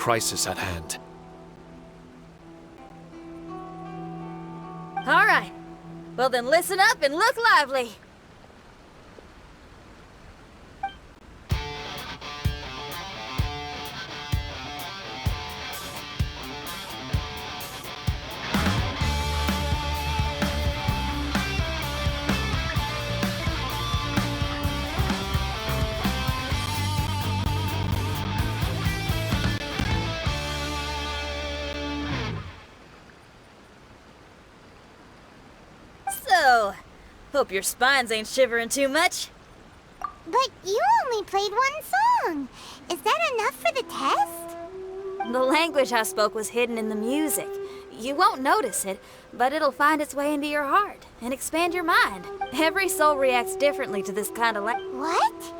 crisis at hand. All right. Well then listen up and look lively. So, hope your spines ain't shivering too much. But you only played one song. Is that enough for the test? The language I spoke was hidden in the music. You won't notice it, but it'll find its way into your heart and expand your mind. Every soul reacts differently to this kind of What?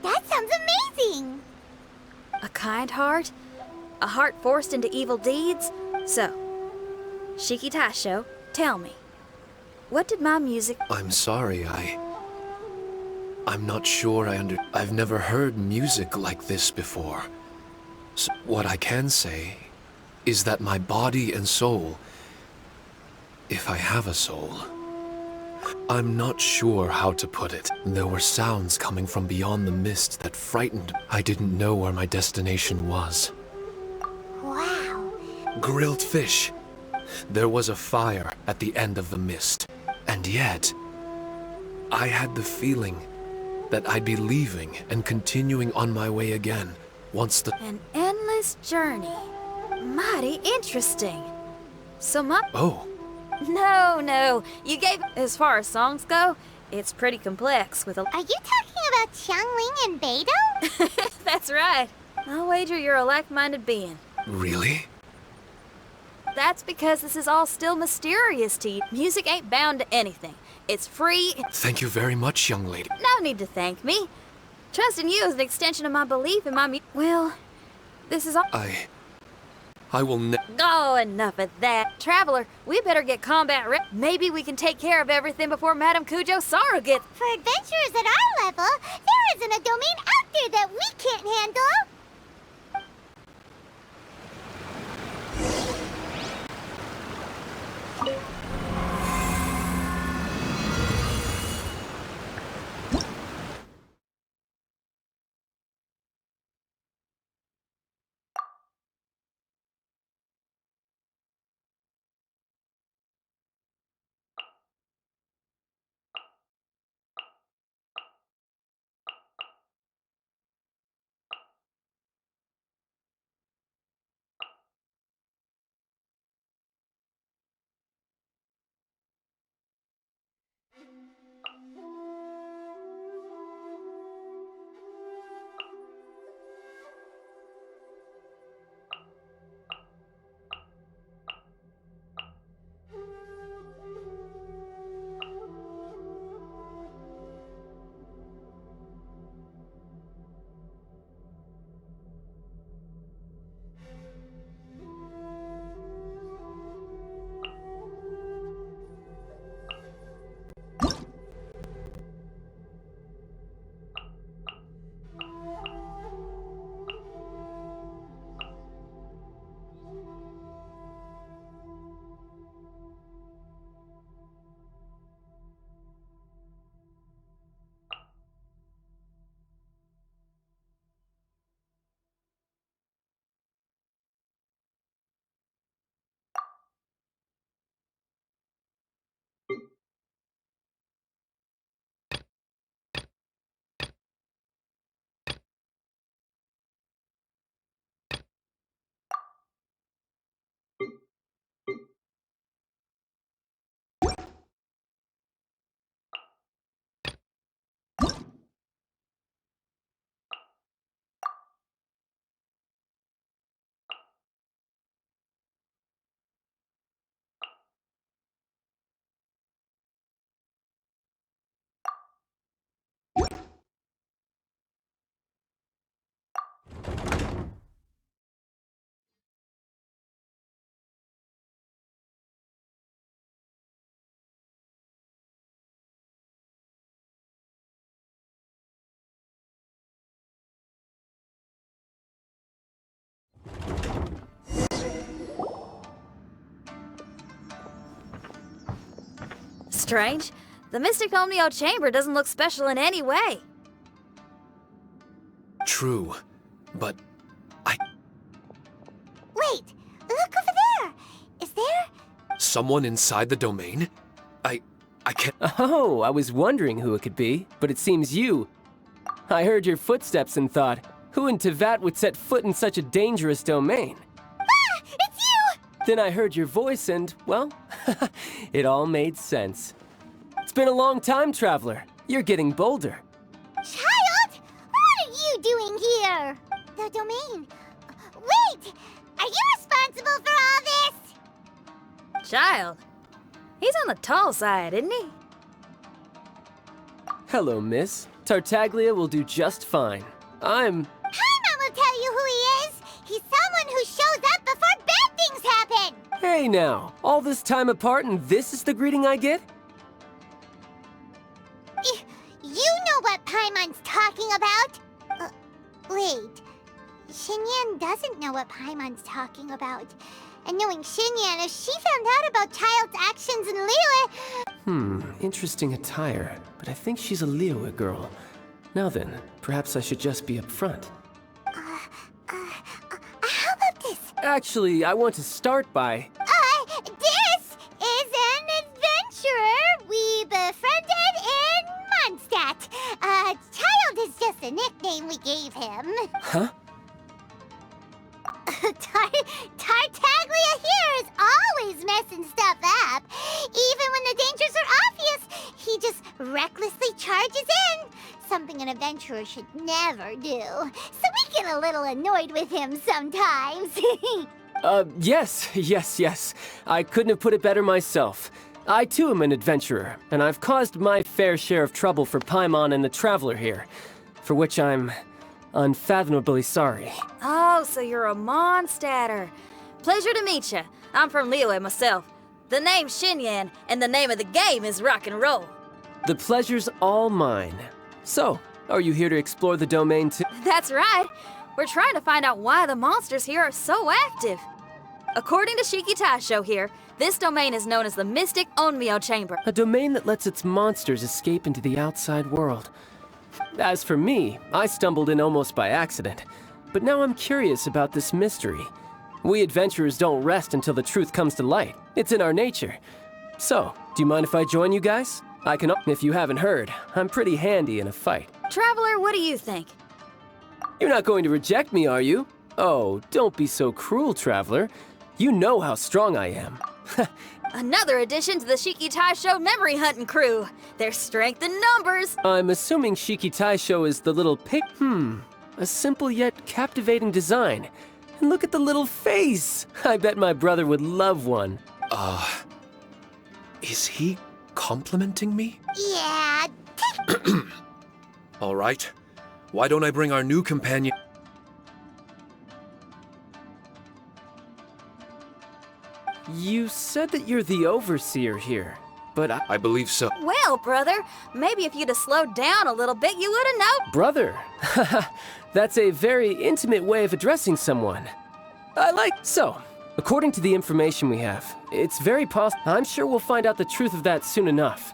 That sounds amazing! A kind heart? A heart forced into evil deeds? So, Shiki Taisho, tell me, what did my music... I'm sorry, I'm not sure I've never heard music like this before. So what I can say is that my body and soul, if I have a soul, I'm not sure how to put it. There were sounds coming from beyond the mist that frightened. I didn't know where my destination was. Wow. Grilled fish. There was a fire at the end of the mist. And yet, I had the feeling that I'd be leaving and continuing on my way again once the... An endless journey. Mighty interesting. So Oh. No. You gave... As far as songs go, it's pretty complex with a... Are you talking about Xiangling and Beidou? That's right. I'll wager you're a like-minded being. Really? That's because this is all still mysterious to you. Music ain't bound to anything. It's free. Thank you very much, young lady. No need to thank me. Trusting you is an extension of my belief in my Well, this is all... I will Oh, enough of that. Traveler, we better get combat ready. Maybe we can take care of everything before Madame Kujo Sara gets... For adventurers at our level, there isn't a domain out there that we can't handle. strange. The Mystic Omnio Chamber doesn't look special in any way. True, but Wait, look over there. Is there? someone inside the domain? I can't. Oh, I was wondering who it could be, but it seems you. I heard your footsteps and thought, who in Tevat would set foot in such a dangerous domain? Ah, it's you! Then I heard your voice and, well, it all made sense. It's been a long time, Traveler. You're getting bolder. Child, what are you doing here? The domain. Wait, are you responsible for all this? Child. He's on the tall side, isn't he? Hello, miss. Tartaglia will do just fine. I'm... Paimon will tell you who he is. He's someone who shows up before bad things happen. Hey now, all this time apart and this is the greeting I get? You know what Paimon's talking about? Wait. Xinyan doesn't know what Paimon's talking about. And knowing Xinyan, if she found out about Childe's actions in Liyue... Interesting attire, but I think she's a Liyue girl. Now then, perhaps I should just be upfront. How about this? Actually, I want to start by... This is an adventurer we befriended in Mondstadt. Child is just a nickname we gave him. Huh? Tartaglia here is always messing stuff up. Even when the dangers are obvious, he just recklessly charges in. Something an adventurer should never do. So we get a little annoyed with him sometimes. Yes. I couldn't have put it better myself. I too am an adventurer, and I've caused my fair share of trouble for Paimon and the Traveler here, for which I'm unfathomably sorry. Oh, so you're a Mondstadter. Pleasure to meet you. I'm from Liyue myself. The name's Xinyan, and the name of the game is rock and roll. The pleasure's all mine. So, are you here to explore the domain too? That's right. We're trying to find out why the monsters here are so active. According to Shiki Taisho here, this domain is known as the Mystic Onmyo Chamber. A domain that lets its monsters escape into the outside world. As for me, I stumbled in almost by accident. But now I'm curious about this mystery. We adventurers don't rest until the truth comes to light. It's in our nature. So, do you mind if I join you guys? I can, if you haven't heard, I'm pretty handy in a fight. Traveler, what do you think? You're not going to reject me, are you? Oh, don't be so cruel, Traveler. You know how strong I am. Another addition to the Shiki Taisho memory hunting crew. There's strength in numbers. I'm assuming Shiki Taisho is the little pig. A simple yet captivating design. And look at the little face. I bet my brother would love one. Is he complimenting me? Yeah, All right. Why don't I bring our new companion? You said that you're the overseer here, but I believe so. Well, brother, maybe if you'd have slowed down a little bit, you would have known. Brother? That's a very intimate way of addressing someone. So, according to the information we have, it's very possible. I'm sure we'll find out the truth of that soon enough.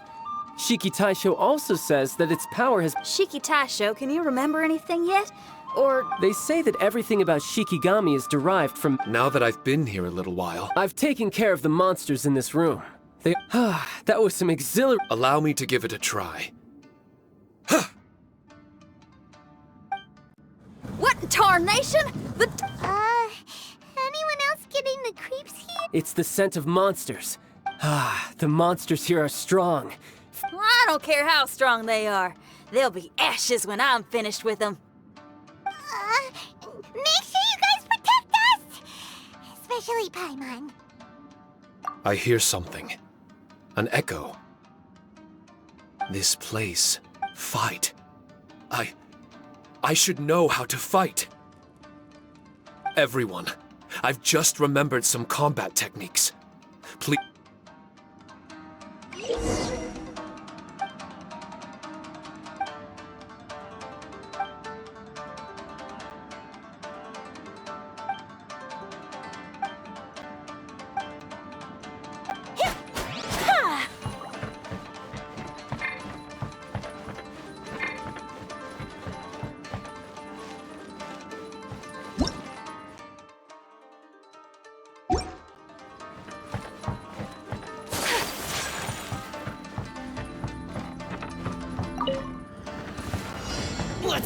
Shiki Taisho also says that its power has... Shiki Taisho, can you remember anything yet? Or... They say that everything about Shikigami is derived from... Now that I've been here a little while, I've taken care of the monsters in this room. They... that was some exhilarating... allow me to give it a try. What in tarnation? anyone else getting the creeps here? It's the scent of monsters. The monsters here are strong. I don't care how strong they are. They'll be ashes when I'm finished with them. Make sure you guys protect us! Especially Paimon. I hear something. An echo. This place. Fight. I should know how to fight. Everyone, I've just remembered some combat techniques. Please.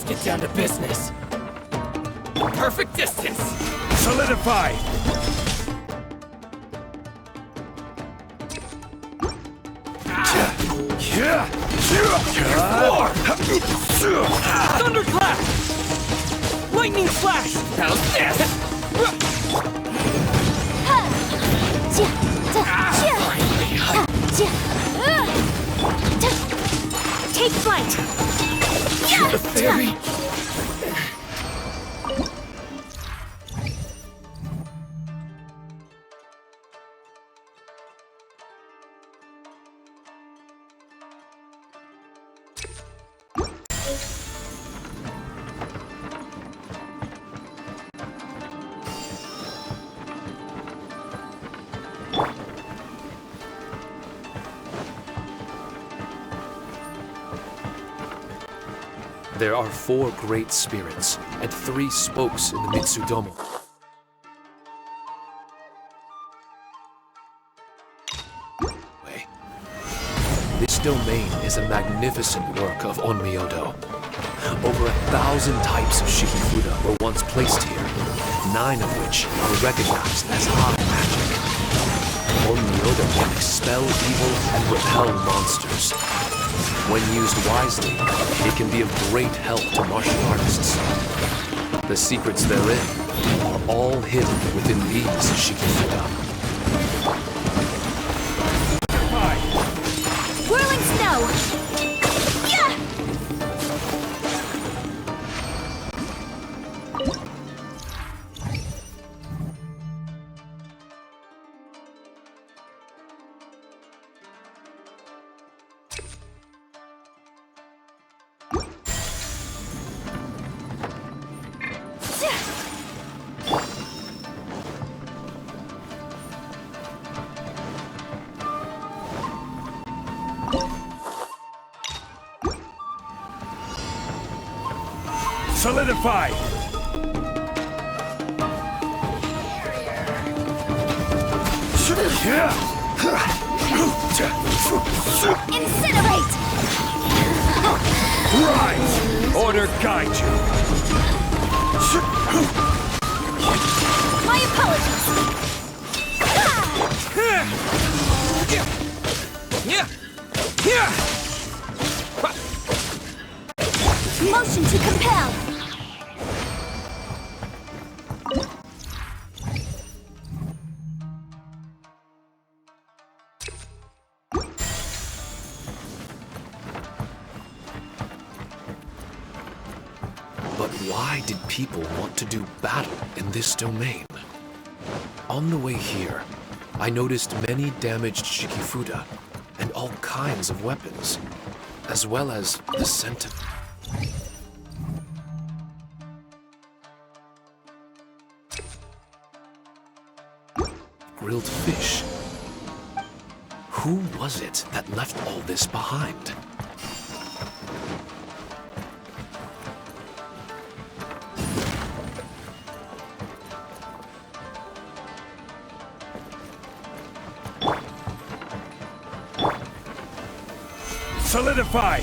Let's get down to business. The perfect distance! Solidify! Thunderclap! Lightning flash! How's this? Take flight! The fairy! There are 4 great spirits and 3 spokes in the Mitsudomo. This domain is a magnificent work of Onmyodo. Over 1,000 types of Shikifuda were once placed here, 9 of which are recognized as high magic. Onmyodo can expel evil and repel monsters. When used wisely, it can be of great help to martial artists. The secrets therein are all hidden within these Shikifuda. Whirling snow! Yeah! Solidify! Incinerate! Rise! Order guide you! My apologies! Motion to compel! But why did people want to do battle in this domain? On the way here, I noticed many damaged Shikifuda and all kinds of weapons, as well as the scent of... grilled fish. Who was it that left all this behind? Solidify!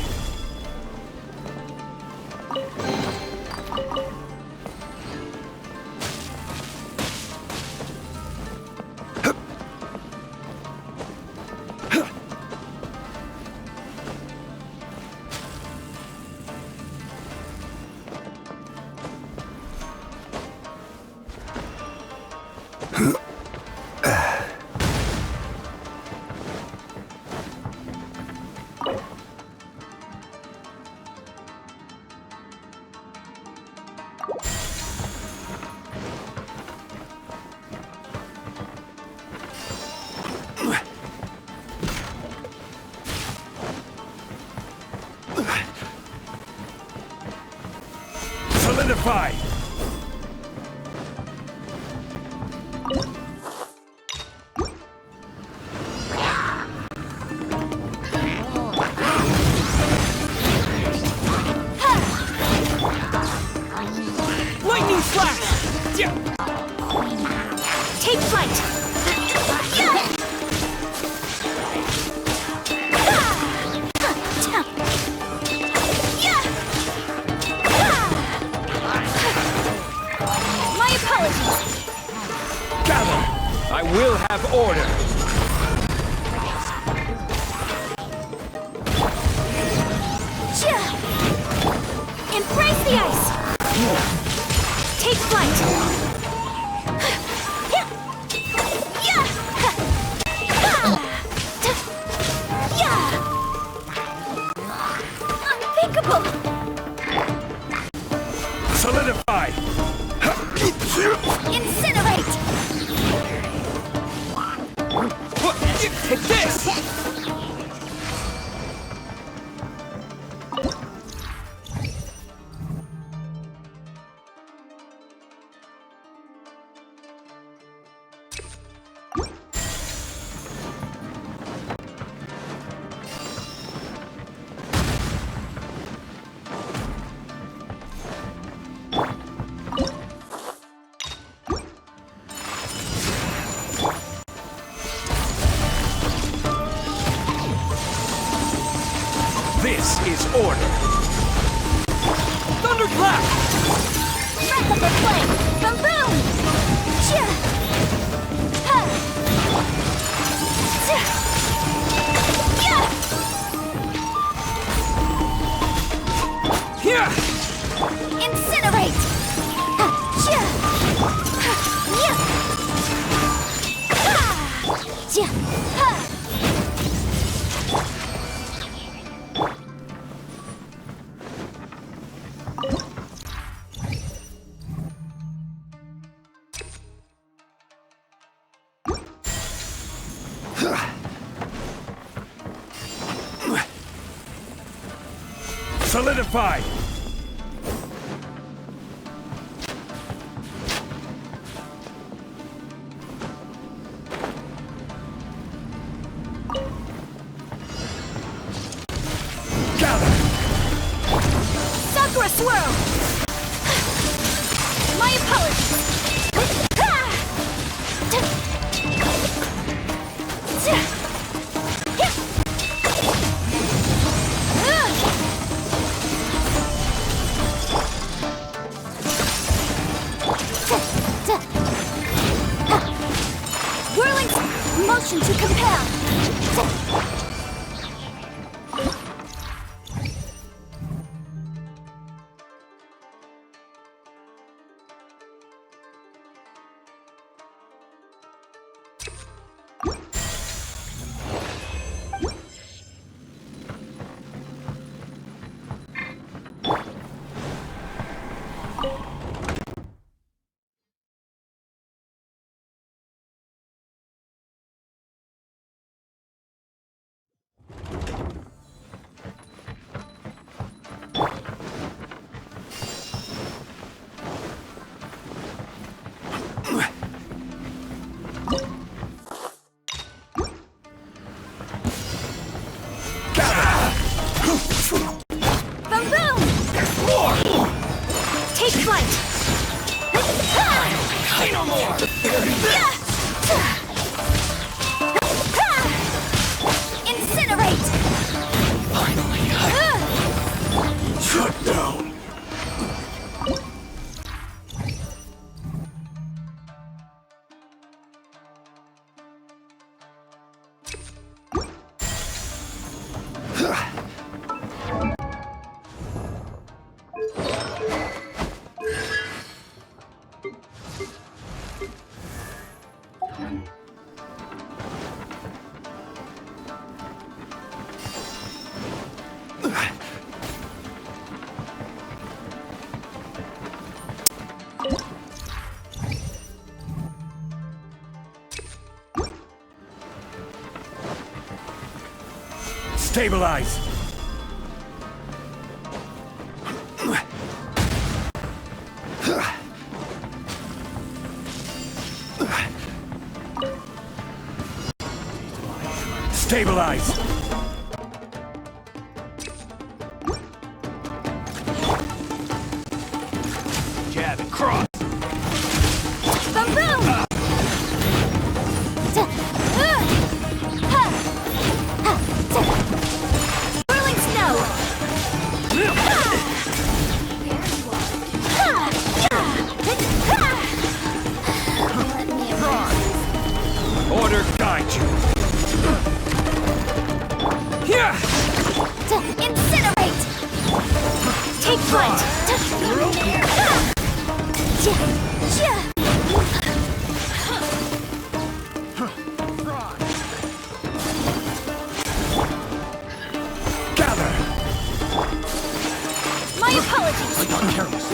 Solidify! Lightning flash! Take flight! I will have order. Embrace the ice! Take flight! Unthinkable! Solidify! Incinerate! Take this! This is order. Thunderclap! Breath of the flame! Boom boom! Chia! Ha! Chia! Yeah! Here! Incinerate! Ha! Chia! Ha! Yeah! Ha! Chia! Ha! Solidify! Gather! Sakura swirl! My apologies! Whirling motion to compel! Boom boom! Take flight! Say no more! Incinerate! Finally, shut down! Stabilize! Stabilize! Jab and cross! Boom boom! Whirling snow! got you. Yeah! Incinerate! Take flight! Gather! My apologies! I got careless.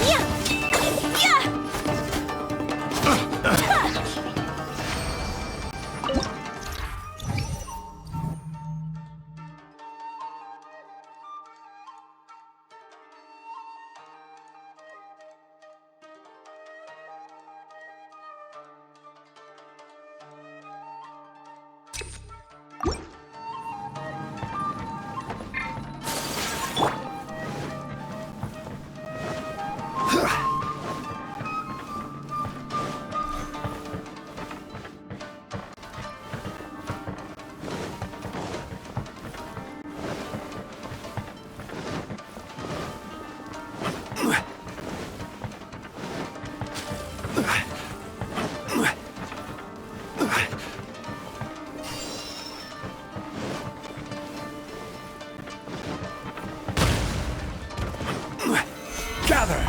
Gather!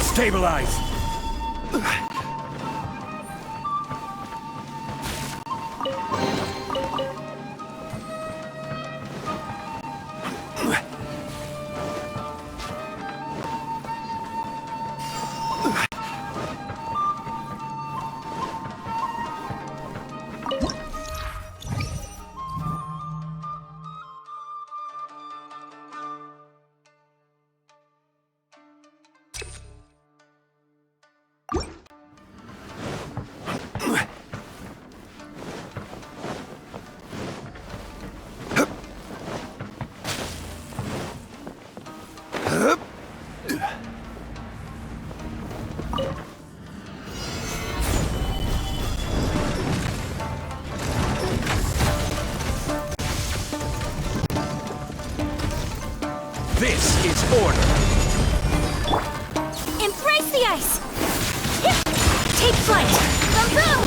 Stabilize! This is order. Embrace the ice! Take flight! Boom boom!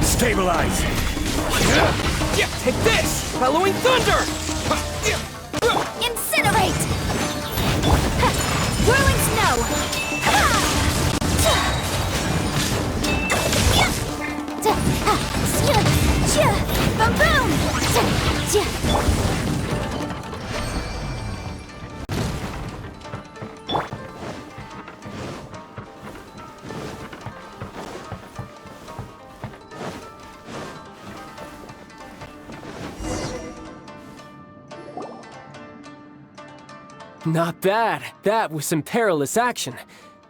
Stabilize! Yeah, take this! Bellowing thunder! Incinerate! Whirling snow! Boom boom! Not bad. That was some perilous action.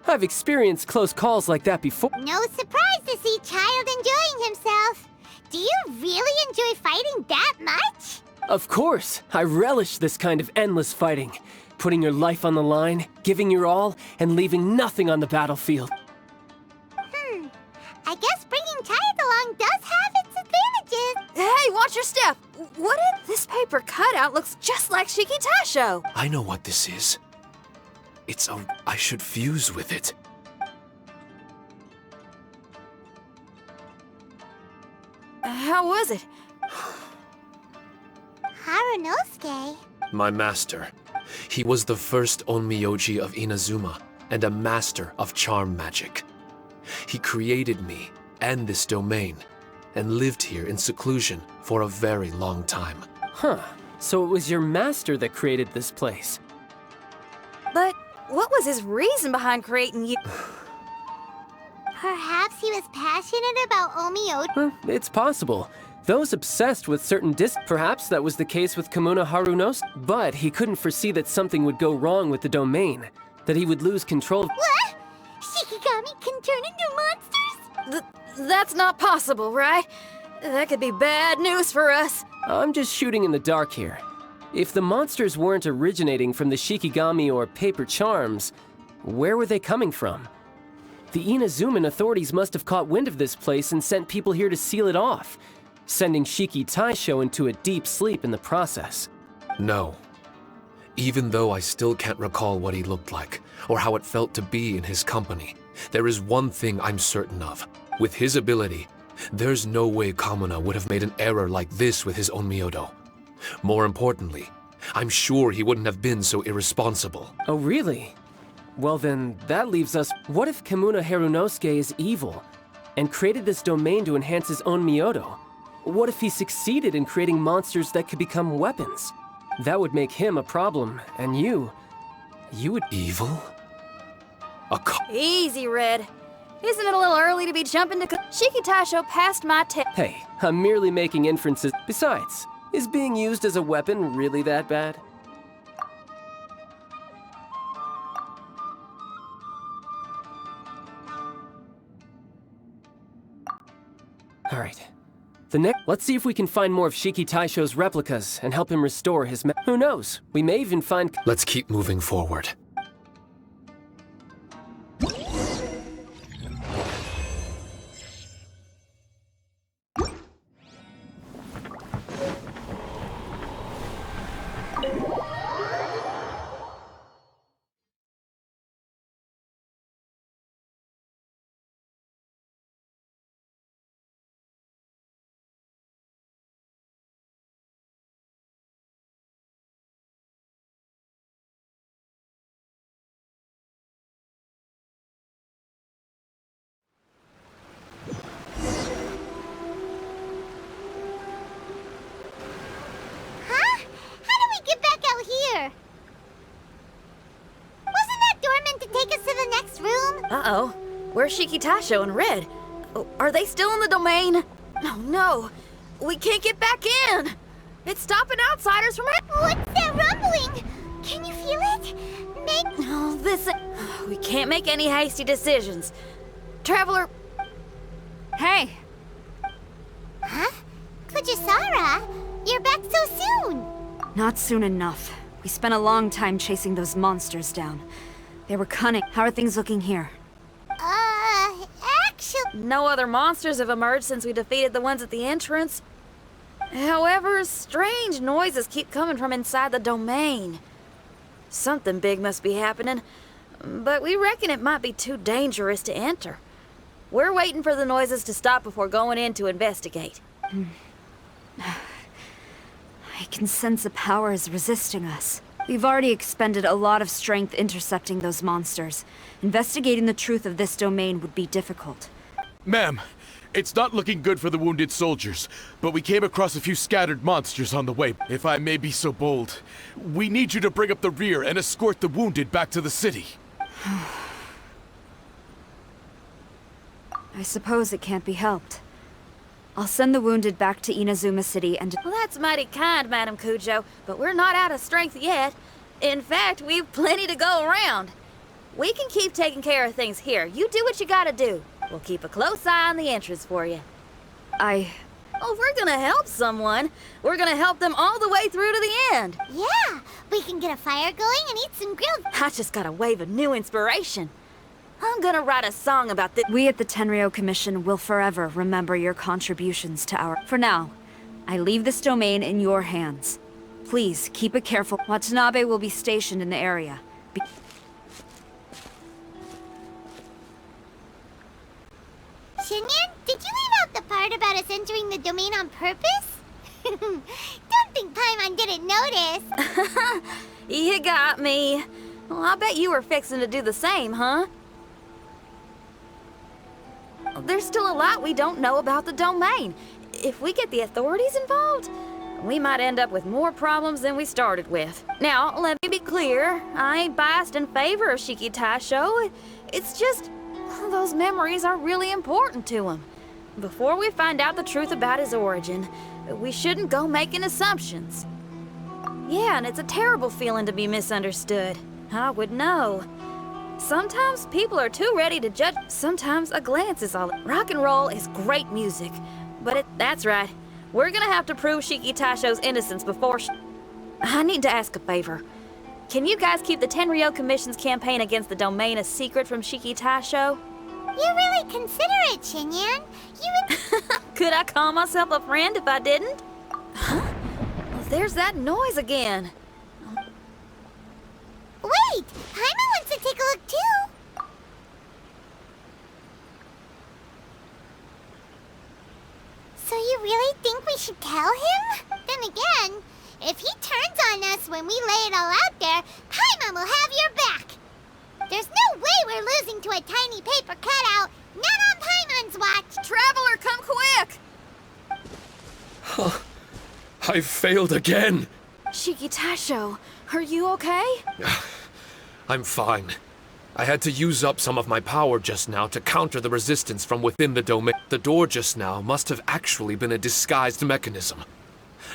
I've experienced close calls like that before. No surprise to see Childe enjoying himself. Do you really enjoy fighting that much? Of course, I relish this kind of endless fighting. Putting your life on the line, giving your all, and leaving nothing on the battlefield. I guess bringing Childe along does have its advantages. Hey, watch your step! What if this paper cutout looks just like Shikitasho? I know what this is. I should fuse with it. How was it? Harunosuke. My master. He was the first Onmyoji of Inazuma and a master of charm magic. He created me and this domain and lived here in seclusion for a very long time. Huh. So it was your master that created this place. But what was his reason behind creating you? Perhaps he was passionate about Onmyoji. It's possible. Those obsessed with certain perhaps that was the case with Kamuna Harunos, but he couldn't foresee that something would go wrong with the domain, that he would lose control. What? Shikigami can turn into monsters? That's not possible, right? That could be bad news for us. I'm just shooting in the dark here. If the monsters weren't originating from the Shikigami or paper charms, where were they coming from? The Inazuman authorities must have caught wind of this place and sent people here to seal it off, sending Shiki Taisho into a deep sleep in the process. No. Even though I still can't recall what he looked like, or how it felt to be in his company, there is one thing I'm certain of. With his ability, there's no way Kamuna would have made an error like this with his own Myodo. More importantly, I'm sure he wouldn't have been so irresponsible. Oh, really? Well then, that leaves us... What if Kamuna Harunosuke is evil, and created this domain to enhance his own Myodo? What if he succeeded in creating monsters that could become weapons? That would make him a problem, and you would... Evil? Easy, Red. Isn't it a little early to be jumping to... Shiki Taisho passed my test. Hey, I'm merely making inferences. Besides, is being used as a weapon really that bad? Alright. Let's see if we can find more of Shiki Taisho's replicas and help him restore his Who knows? We may even find... Let's keep moving forward. Uh-oh. Where's Shiki Taisho and Red? Oh, are they still in the domain? Oh no. We can't get back in. It's stopping outsiders from it. What's that rumbling? Can you feel it? Oh, this... We can't make any hasty decisions. Traveler... Hey. Huh? Sara, you're back so soon. Not soon enough. We spent a long time chasing those monsters down. They were cunning. How are things looking here? Actually... No other monsters have emerged since we defeated the ones at the entrance. However, strange noises keep coming from inside the domain. Something big must be happening, but we reckon it might be too dangerous to enter. We're waiting for the noises to stop before going in to investigate. I can sense a power is resisting us. We've already expended a lot of strength intercepting those monsters. Investigating the truth of this domain would be difficult. Ma'am, it's not looking good for the wounded soldiers, but we came across a few scattered monsters on the way. If I may be so bold, we need you to bring up the rear and escort the wounded back to the city. I suppose it can't be helped. I'll send the wounded back to Inazuma City and... Well, that's mighty kind, Madam Kujo, but we're not out of strength yet. In fact, we've plenty to go around. We can keep taking care of things here. You do what you gotta do. We'll keep a close eye on the entrance for you. Oh, if we're gonna help someone, we're gonna help them all the way through to the end. Yeah, we can get a fire going and eat some grilled... I just got a wave of new inspiration. I'm gonna write a song about this. We at the Tenryo Commission will forever remember your contributions to our... For now, I leave this domain in your hands. Please, keep it careful. Watanabe will be stationed in the area. Xinyan, did you leave out the part about us entering the domain on purpose? Don't think Paimon didn't notice. You got me. Well, I bet you were fixing to do the same, huh? There's still a lot we don't know about the domain. If we get the authorities involved, we might end up with more problems than we started with. Now, let me be clear. I ain't biased in favor of Shiki Taisho. It's just, those memories are really important to him. Before we find out the truth about his origin, we shouldn't go making assumptions. Yeah, and it's a terrible feeling to be misunderstood. I would know. Sometimes people are too ready to judge. Sometimes a glance is all. Rock and roll is great music, but that's right. We're gonna have to prove Shiki Taisho's innocence before I need to ask a favor. Can you guys keep the Tenryo Commission's campaign against the domain a secret from Shiki Taisho? You're really considerate, Xinyan. You would... Could I call myself a friend if I didn't? Huh? Well, there's that noise again. Wait! Paimon wants to take a look too! So you really think we should tell him? Then again, if he turns on us when we lay it all out there, Paimon will have your back! There's no way we're losing to a tiny paper cutout, not on Paimon's watch! Traveler, come quick! I failed again! Shiki Taisho, are you okay? I'm fine. I had to use up some of my power just now to counter the resistance from within the domain. The door just now must have actually been a disguised mechanism.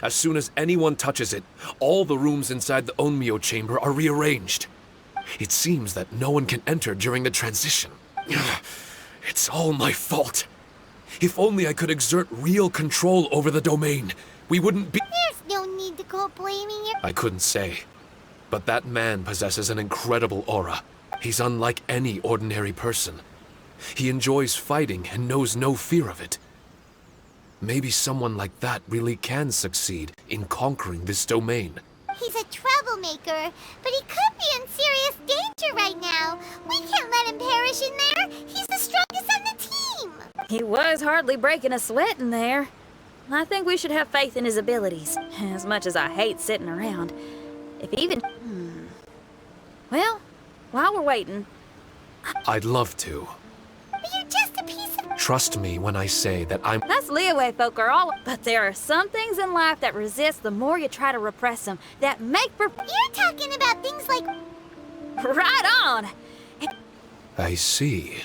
As soon as anyone touches it, all the rooms inside the Onmyo chamber are rearranged. It seems that no one can enter during the transition. It's all my fault. If only I could exert real control over the domain, we wouldn't be— There's no need to go blaming you. I couldn't say. But that man possesses an incredible aura. He's unlike any ordinary person. He enjoys fighting and knows no fear of it. Maybe someone like that really can succeed in conquering this domain. He's a troublemaker, but he could be in serious danger right now. We can't let him perish in there. He's the strongest on the team. He was hardly breaking a sweat in there. I think we should have faith in his abilities, as much as I hate sitting around. If even... Well, while we're waiting... I'd love to. But you're just a piece of... Trust me when I say that I'm— Us Liyue folk are all... But there are some things in life that resist the more you try to repress them, that make for... You're talking about things like... Right on! I see.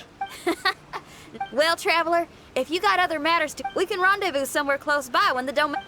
Well, Traveler, if you got other matters to... We can rendezvous somewhere close by when the domain...